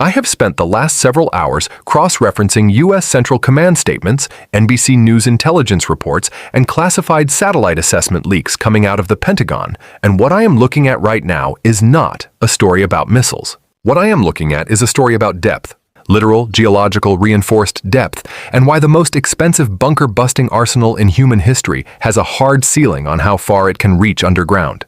I have spent the last several hours cross-referencing U.S. Central Command statements, NBC News intelligence reports, and classified satellite assessment leaks coming out of the Pentagon, and what I am looking at right now is not a story about missiles. What I am looking at is a story about depth, literal, geological, reinforced depth, and why the most expensive bunker-busting arsenal in human history has a hard ceiling on how far it can reach underground.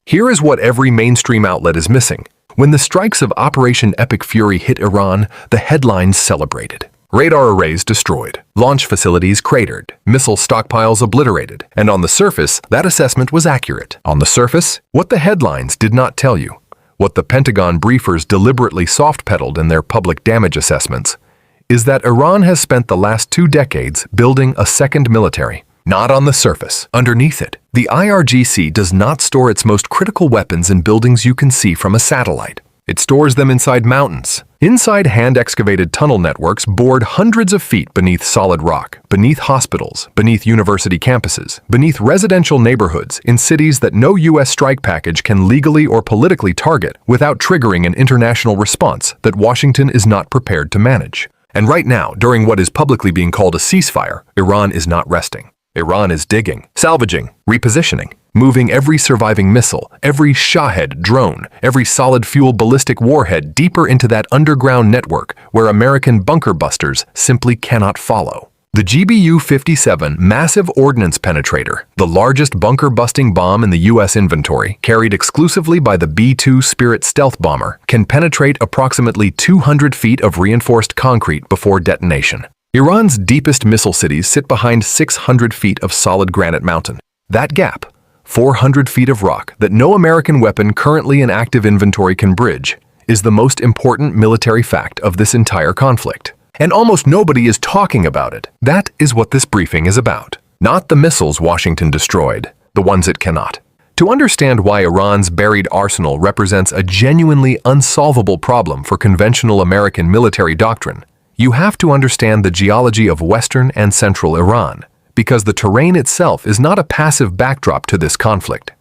Here is what every mainstream outlet is missing. When the strikes of Operation Epic Fury hit Iran, the headlines celebrated. Radar arrays destroyed, launch facilities cratered, missile stockpiles obliterated, and on the surface, that assessment was accurate. On the surface, what the headlines did not tell you, what the Pentagon briefers deliberately soft-pedaled in their public damage assessments, is that Iran has spent the last 2 decades building a second military. Not on the surface, underneath it. The IRGC does not store its most critical weapons in buildings you can see from a satellite. It stores them inside mountains, inside hand-excavated tunnel networks bored hundreds of feet beneath solid rock, beneath hospitals, beneath university campuses, beneath residential neighborhoods in cities that no U.S. strike package can legally or politically target without triggering an international response that Washington is not prepared to manage. And right now, during what is publicly being called a ceasefire, Iran is not resting. Iran is digging, salvaging, repositioning, moving every surviving missile, every Shahed drone, every solid-fuel ballistic warhead deeper into that underground network where American bunker busters simply cannot follow. The GBU-57 Massive Ordnance Penetrator, the largest bunker-busting bomb in the U.S. inventory, carried exclusively by the B-2 Spirit stealth bomber, can penetrate approximately 200 feet of reinforced concrete before detonation. Iran's deepest missile cities sit behind 600 feet of solid granite mountain. That gap, 400 feet of rock that no American weapon currently in active inventory can bridge, is the most important military fact of this entire conflict. And almost nobody is talking about it. That is what this briefing is about. Not the missiles Washington destroyed, the ones it cannot. To understand why Iran's buried arsenal represents a genuinely unsolvable problem for conventional American military doctrine, you have to understand the geology of Western and Central Iran, because the terrain itself is not a passive backdrop to this conflict.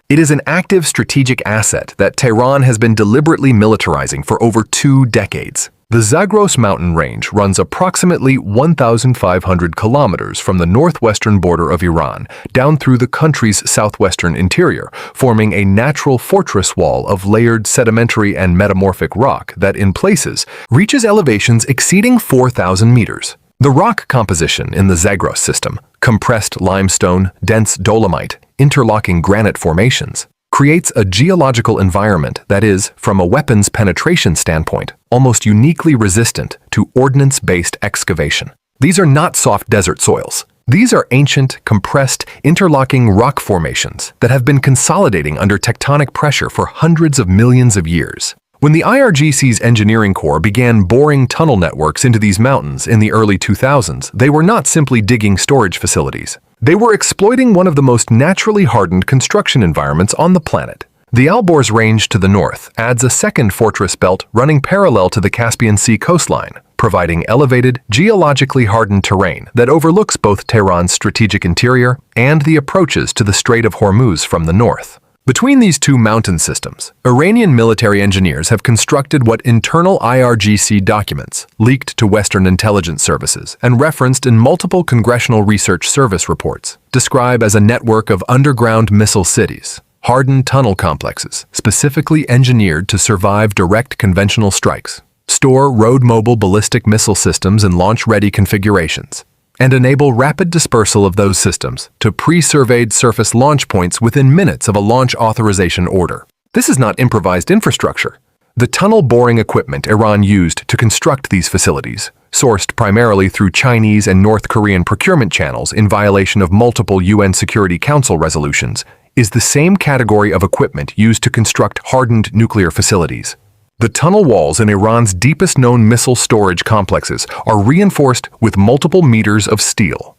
It is an active strategic asset that Tehran has been deliberately militarizing for over 2 decades. The Zagros mountain range runs approximately 1,500 kilometers from the northwestern border of Iran down through the country's southwestern interior, forming a natural fortress wall of layered sedimentary and metamorphic rock that, in places, reaches elevations exceeding 4,000 meters. The rock composition in the Zagros system, compressed limestone, dense dolomite, interlocking granite formations, creates a geological environment that is, from a weapons penetration standpoint, almost uniquely resistant to ordnance-based excavation. These are not soft desert soils. These are ancient, compressed, interlocking rock formations that have been consolidating under tectonic pressure for hundreds of millions of years. When the IRGC's engineering corps began boring tunnel networks into these mountains in the early 2000s, they were not simply digging storage facilities. They were exploiting one of the most naturally hardened construction environments on the planet. The Alborz Range to the north adds a second fortress belt running parallel to the Caspian Sea coastline, providing elevated, geologically hardened terrain that overlooks both Tehran's strategic interior and the approaches to the Strait of Hormuz from the north. Between these two mountain systems, Iranian military engineers have constructed what internal IRGC documents, leaked to Western intelligence services and referenced in multiple Congressional Research Service reports, describe as a network of underground missile cities, hardened tunnel complexes specifically engineered to survive direct conventional strikes, store road-mobile ballistic missile systems in launch-ready configurations, and enable rapid dispersal of those systems to pre-surveyed surface launch points within minutes of a launch authorization order. This is not improvised infrastructure. The tunnel boring equipment Iran used to construct these facilities, sourced primarily through Chinese and North Korean procurement channels in violation of multiple UN Security Council resolutions, is the same category of equipment used to construct hardened nuclear facilities. The tunnel walls in Iran's deepest known missile storage complexes are reinforced with multiple meters of steel.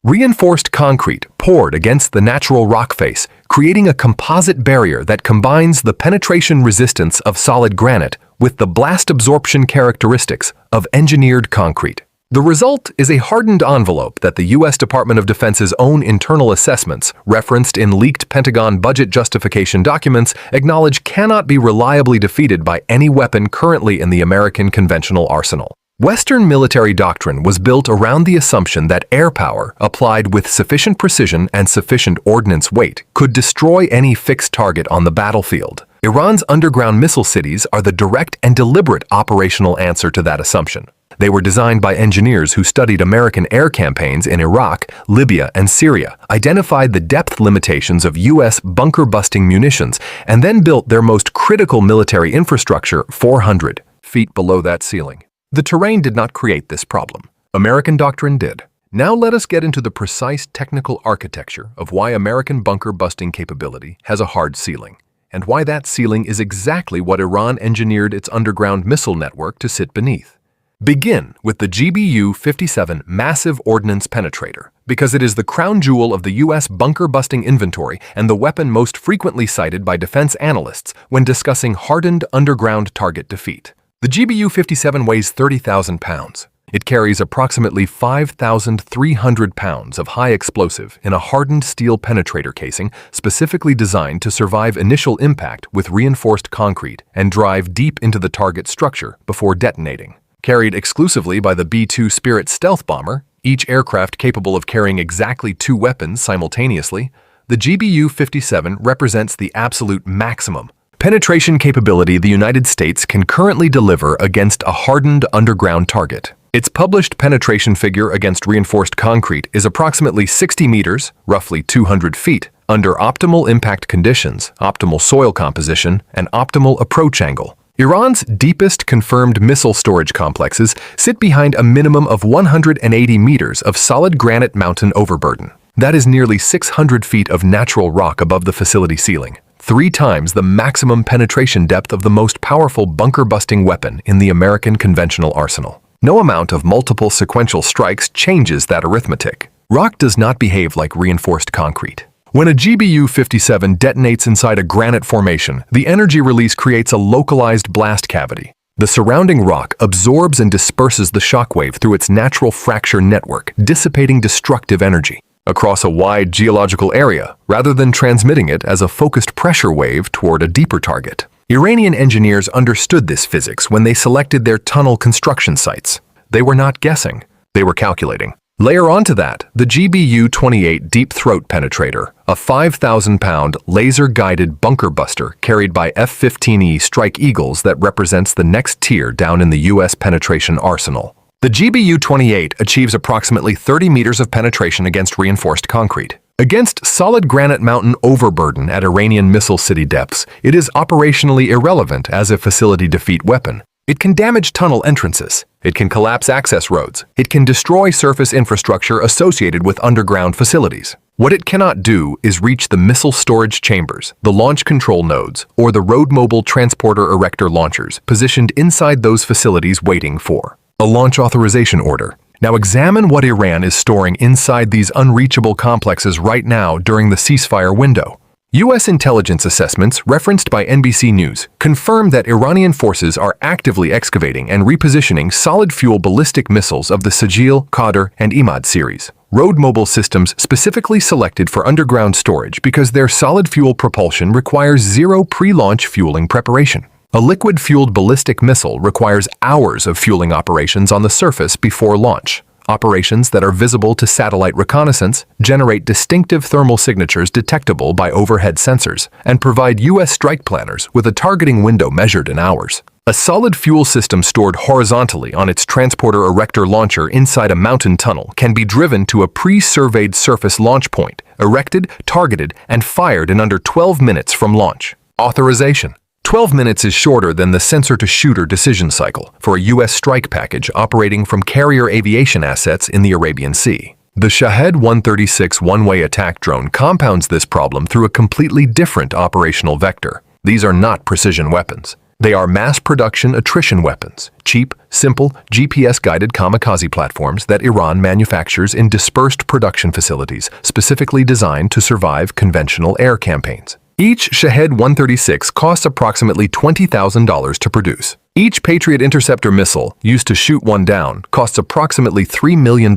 Reinforced concrete poured against the natural rock face, creating a composite barrier that combines the penetration resistance of solid granite with the blast absorption characteristics of engineered concrete. The result is a hardened envelope that the U.S. Department of Defense's own internal assessments, referenced in leaked Pentagon budget justification documents, acknowledge cannot be reliably defeated by any weapon currently in the American conventional arsenal. Western military doctrine was built around the assumption that air power, applied with sufficient precision and sufficient ordnance weight, could destroy any fixed target on the battlefield. Iran's underground missile cities are the direct and deliberate operational answer to that assumption. They were designed by engineers who studied American air campaigns in Iraq, Libya, and Syria, identified the depth limitations of U.S. bunker-busting munitions, and then built their most critical military infrastructure 400 feet below that ceiling. The terrain did not create this problem. American doctrine did. Now let us get into the precise technical architecture of why American bunker-busting capability has a hard ceiling, and why that ceiling is exactly what Iran engineered its underground missile network to sit beneath. Begin with the GBU-57 Massive Ordnance Penetrator, because it is the crown jewel of the U.S. bunker-busting inventory and the weapon most frequently cited by defense analysts when discussing hardened underground target defeat. The GBU-57 weighs 30,000 pounds. It carries approximately 5,300 pounds of high explosive in a hardened steel penetrator casing specifically designed to survive initial impact with reinforced concrete and drive deep into the target structure before detonating. Carried exclusively by the B-2 Spirit stealth bomber, each aircraft capable of carrying exactly 2 weapons simultaneously, the GBU-57 represents the absolute maximum penetration capability the United States can currently deliver against a hardened underground target. Its published penetration figure against reinforced concrete is approximately 60 meters, roughly 200 feet, under optimal impact conditions, optimal soil composition, and optimal approach angle. Iran's deepest confirmed missile storage complexes sit behind a minimum of 180 meters of solid granite mountain overburden. That is nearly 600 feet of natural rock above the facility ceiling, 3 times the maximum penetration depth of the most powerful bunker-busting weapon in the American conventional arsenal. No amount of multiple sequential strikes changes that arithmetic. Rock does not behave like reinforced concrete. When a GBU-57 detonates inside a granite formation, the energy release creates a localized blast cavity. The surrounding rock absorbs and disperses the shockwave through its natural fracture network, dissipating destructive energy across a wide geological area, rather than transmitting it as a focused pressure wave toward a deeper target. Iranian engineers understood this physics when they selected their tunnel construction sites. They were not guessing, they were calculating. Layer onto that the GBU-28 Deep Throat Penetrator, a 5,000-pound laser-guided bunker buster carried by F-15E Strike Eagles that represents the next tier down in the U.S. penetration arsenal. The GBU-28 achieves approximately 30 meters of penetration against reinforced concrete. Against solid granite mountain overburden at Iranian missile city depths, it is operationally irrelevant as a facility defeat weapon. It can damage tunnel entrances. It can collapse access roads. It can destroy surface infrastructure associated with underground facilities. What it cannot do is reach the missile storage chambers, the launch control nodes, or the road mobile transporter erector launchers positioned inside those facilities waiting for a launch authorization order. Now examine what Iran is storing inside these unreachable complexes right now during the ceasefire window. U.S. intelligence assessments, referenced by NBC News, confirm that Iranian forces are actively excavating and repositioning solid-fuel ballistic missiles of the Sajil, Qadr, and Imad series, road mobile systems specifically selected for underground storage because their solid-fuel propulsion requires zero pre-launch fueling preparation. A liquid-fueled ballistic missile requires hours of fueling operations on the surface before launch. Operations that are visible to satellite reconnaissance, generate distinctive thermal signatures detectable by overhead sensors, and provide U.S. strike planners with a targeting window measured in hours. A solid fuel system stored horizontally on its transporter erector launcher inside a mountain tunnel can be driven to a pre-surveyed surface launch point, erected, targeted, and fired in under 12 minutes from launch. Authorization. 12 minutes is shorter than the sensor-to-shooter decision cycle for a U.S. strike package operating from carrier aviation assets in the Arabian Sea. The Shahed 136 one-way attack drone compounds this problem through a completely different operational vector. These are not precision weapons. They are mass-production attrition weapons, cheap, simple, GPS-guided kamikaze platforms that Iran manufactures in dispersed production facilities specifically designed to survive conventional air campaigns. Each Shahed 136 costs approximately $20,000 to produce. Each Patriot interceptor missile used to shoot one down costs approximately $3 million.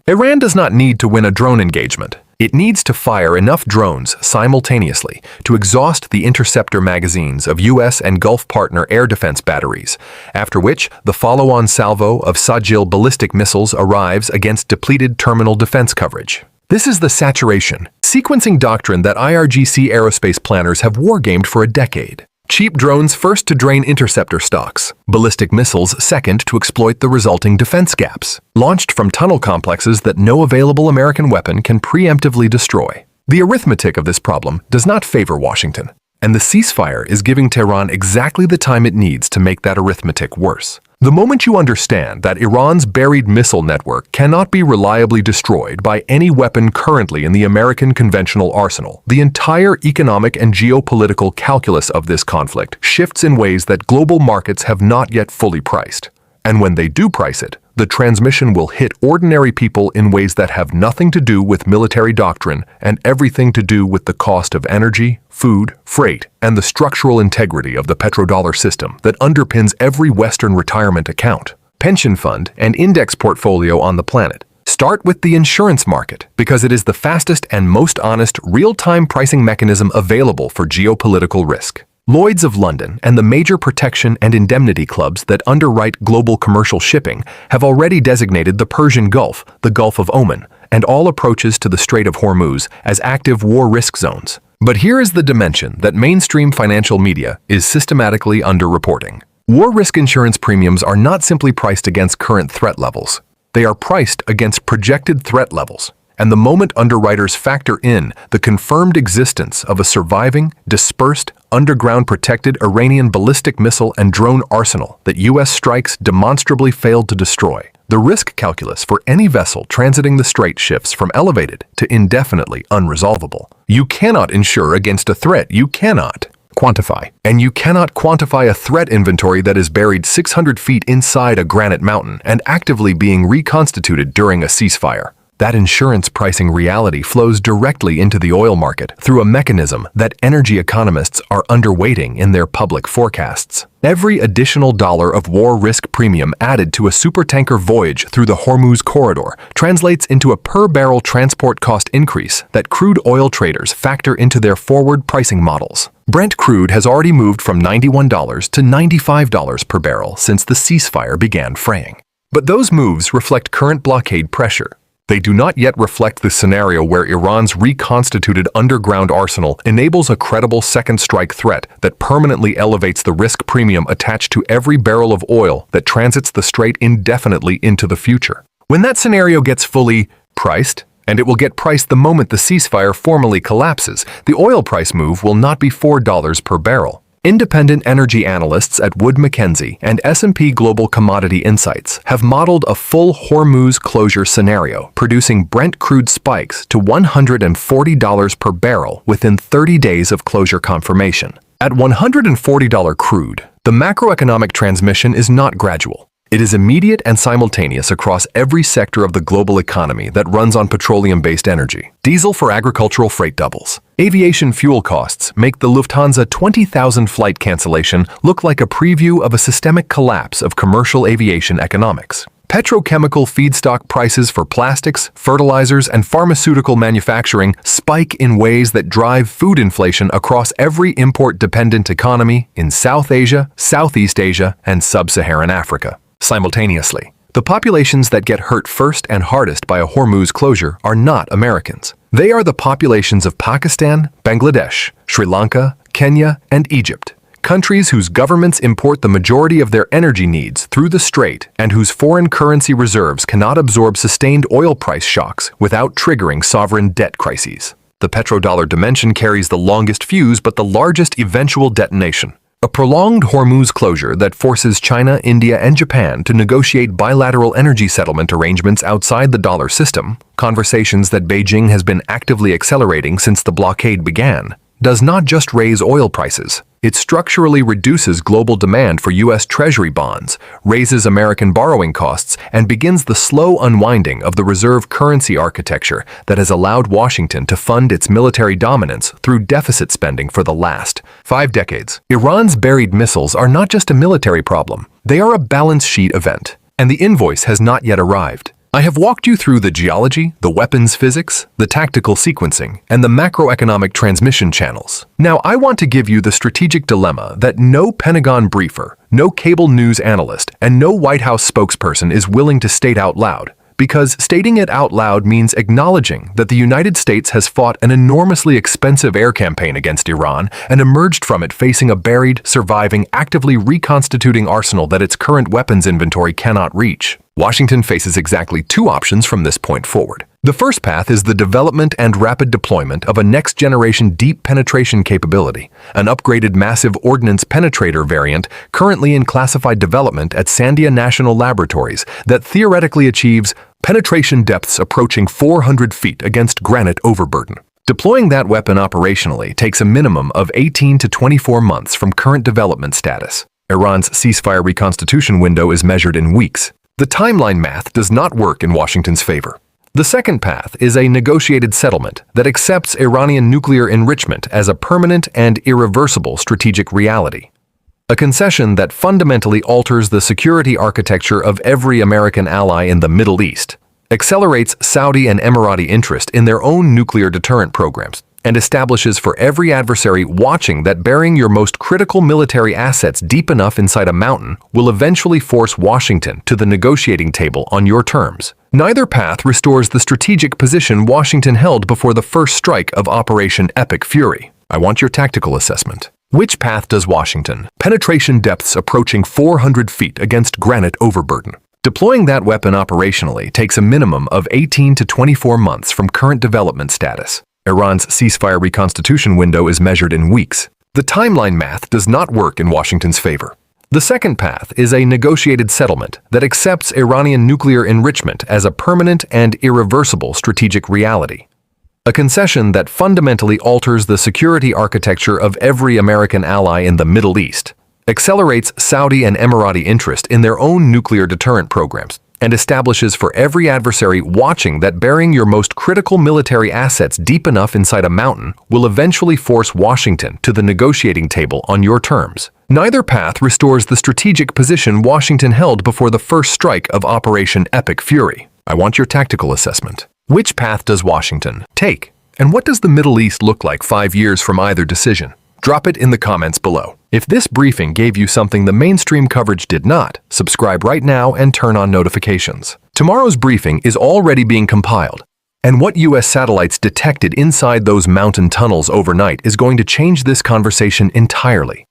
Iran does not need to win a drone engagement. It needs to fire enough drones simultaneously to exhaust the interceptor magazines of U.S. and Gulf partner air defense batteries, after which the follow-on salvo of Sajil ballistic missiles arrives against depleted terminal defense coverage. This is the saturation, sequencing doctrine that IRGC aerospace planners have wargamed for a decade. Cheap drones first to drain interceptor stocks, ballistic missiles second to exploit the resulting defense gaps, launched from tunnel complexes that no available American weapon can preemptively destroy. The arithmetic of this problem does not favor Washington, and the ceasefire is giving Tehran exactly the time it needs to make that arithmetic worse. The moment you understand that Iran's buried missile network cannot be reliably destroyed by any weapon currently in the American conventional arsenal, the entire economic and geopolitical calculus of this conflict shifts in ways that global markets have not yet fully priced. And when they do price it, the transmission will hit ordinary people in ways that have nothing to do with military doctrine and everything to do with the cost of energy, food, freight, and the structural integrity of the petrodollar system that underpins every Western retirement account, pension fund, and index portfolio on the planet. Start with the insurance market because it is the fastest and most honest real-time pricing mechanism available for geopolitical risk. Lloyd's of London and the major protection and indemnity clubs that underwrite global commercial shipping have already designated the Persian Gulf, the Gulf of Oman, and all approaches to the Strait of Hormuz as active war risk zones. But here is the dimension that mainstream financial media is systematically underreporting. War risk insurance premiums are not simply priced against current threat levels. They are priced against projected threat levels. And the moment underwriters factor in the confirmed existence of a surviving, dispersed, underground protected Iranian ballistic missile and drone arsenal that U.S. strikes demonstrably failed to destroy, the risk calculus for any vessel transiting the strait shifts from elevated to indefinitely unresolvable. You cannot insure against a threat you cannot quantify. And you cannot quantify a threat inventory that is buried 600 feet inside a granite mountain and actively being reconstituted during a ceasefire. That insurance pricing reality flows directly into the oil market through a mechanism that energy economists are underweighting in their public forecasts. Every additional dollar of war risk premium added to a supertanker voyage through the Hormuz corridor translates into a per-barrel transport cost increase that crude oil traders factor into their forward pricing models. Brent crude has already moved from $91 to $95 per barrel since the ceasefire began fraying. But those moves reflect current blockade pressure. They do not yet reflect the scenario where Iran's reconstituted underground arsenal enables a credible second strike threat that permanently elevates the risk premium attached to every barrel of oil that transits the strait indefinitely into the future. When that scenario gets fully priced, and it will get priced the moment the ceasefire formally collapses, the oil price move will not be $4 per barrel. Independent energy analysts at Wood Mackenzie and S&P Global Commodity Insights have modeled a full Hormuz closure scenario, producing Brent crude spikes to $140 per barrel within 30 days of closure confirmation. At $140 crude, the macroeconomic transmission is not gradual. It is immediate and simultaneous across every sector of the global economy that runs on petroleum-based energy. Diesel for agricultural freight doubles. Aviation fuel costs make the Lufthansa 20,000 flight cancellation look like a preview of a systemic collapse of commercial aviation economics. Petrochemical feedstock prices for plastics, fertilizers, and pharmaceutical manufacturing spike in ways that drive food inflation across every import-dependent economy in South Asia, Southeast Asia, and Sub-Saharan Africa. Simultaneously, the populations that get hurt first and hardest by a Hormuz closure are not Americans. They are the populations of Pakistan, Bangladesh, Sri Lanka, Kenya, and Egypt. Countries whose governments import the majority of their energy needs through the strait and whose foreign currency reserves cannot absorb sustained oil price shocks without triggering sovereign debt crises. The petrodollar dimension carries the longest fuse but the largest eventual detonation. A prolonged Hormuz closure that forces China, India, and Japan to negotiate bilateral energy settlement arrangements outside the dollar system, conversations that Beijing has been actively accelerating since the blockade began, does not just raise oil prices. It structurally reduces global demand for U.S. Treasury bonds, raises American borrowing costs, and begins the slow unwinding of the reserve currency architecture that has allowed Washington to fund its military dominance through deficit spending for the last 5 decades. Iran's buried missiles are not just a military problem. They are a balance sheet event, and the invoice has not yet arrived. I have walked you through the geology, the weapons physics, the tactical sequencing, and the macroeconomic transmission channels. Now, I want to give you the strategic dilemma that no Pentagon briefer, no cable news analyst, and no White House spokesperson is willing to state out loud. Because stating it out loud means acknowledging that the United States has fought an enormously expensive air campaign against Iran and emerged from it facing a buried, surviving, actively reconstituting arsenal that its current weapons inventory cannot reach. Washington faces exactly 2 options from this point forward. The first path is the development and rapid deployment of a next-generation deep penetration capability, an upgraded massive ordnance penetrator variant currently in classified development at Sandia National Laboratories that theoretically achieves penetration depths approaching 400 feet against granite overburden. Deploying that weapon operationally takes a minimum of 18 to 24 months from current development status. Iran's ceasefire reconstitution window is measured in weeks. The timeline math does not work in Washington's favor. The second path is a negotiated settlement that accepts Iranian nuclear enrichment as a permanent and irreversible strategic reality. A concession that fundamentally alters the security architecture of every American ally in the Middle East, accelerates Saudi and Emirati interest in their own nuclear deterrent programs, and establishes for every adversary watching that burying your most critical military assets deep enough inside a mountain will eventually force Washington to the negotiating table on your terms. Neither path restores the strategic position Washington held before the first strike of Operation Epic Fury. I want your tactical assessment. Which path does Washington? Penetration depths approaching 400 feet against granite overburden. Deploying that weapon operationally takes a minimum of 18 to 24 months from current development status. Iran's ceasefire reconstitution window is measured in weeks. The timeline math does not work in Washington's favor. The second path is a negotiated settlement that accepts Iranian nuclear enrichment as a permanent and irreversible strategic reality. A concession that fundamentally alters the security architecture of every American ally in the Middle East, accelerates Saudi and Emirati interest in their own nuclear deterrent programs, and establishes for every adversary watching that burying your most critical military assets deep enough inside a mountain will eventually force Washington to the negotiating table on your terms. Neither path restores the strategic position Washington held before the first strike of Operation Epic Fury. I want your tactical assessment. Which path does Washington take? And what does the Middle East look like 5 years from either decision? Drop it in the comments below. If this briefing gave you something the mainstream coverage did not, subscribe right now and turn on notifications. Tomorrow's briefing is already being compiled, and what U.S. satellites detected inside those mountain tunnels overnight is going to change this conversation entirely.